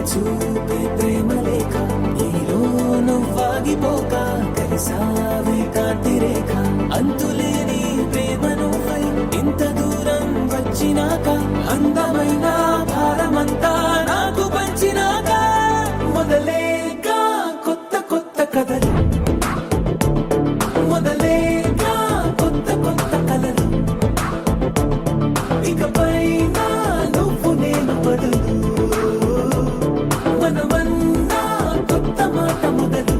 చూపే ప్రేమ లేఖ నీలో నువ్వాగిపోక కలిసావే కాంతి రేఖ అంతులేని ప్రేమ నువ్వై ఇంత దూరం వచ్చినాక అందమైన భారమంతా నాకు పంచినాక మొదలేగా కొత్త కొత్త కథలు మొదలేగా కొత్త కొత్త కలలు ఇకపై నువ్వు నేను బదులు మనమన్నా కొత్త మాట మొదలు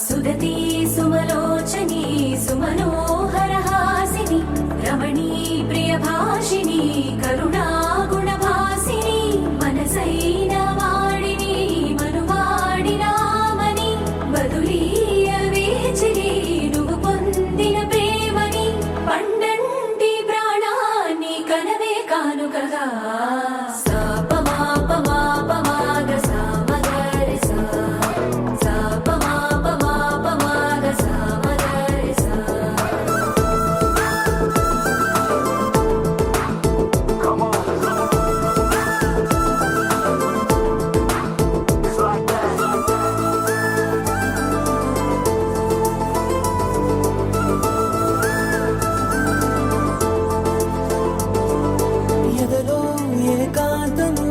సుదతి సుమలోచని సుమనోహర హాసిని రమణీ ప్రియభాషిని కరుణా గుణభాసిని మనసైన వాడిని మనువాడినామని బదులీయ వేచిరి నువ్వు పొందిన ప్రేమని పండంటి ప్రాణాన్ని కనవే కానుకగా ఎదలో ఏకాంతము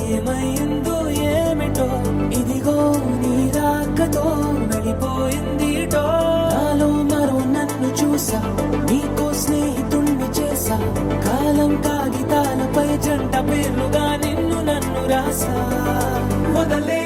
ఏమైందో ఏమిటో ఇదిగో నీ రాకతో వెళ్ళిపోయిందిటో నాలో మరో నన్ను చూసా నీకో స్నేహితుణ్ణి చేసా కాలం కాగితాలపై జంట పేర్లుగా నిన్ను నన్ను రాసా మొదలే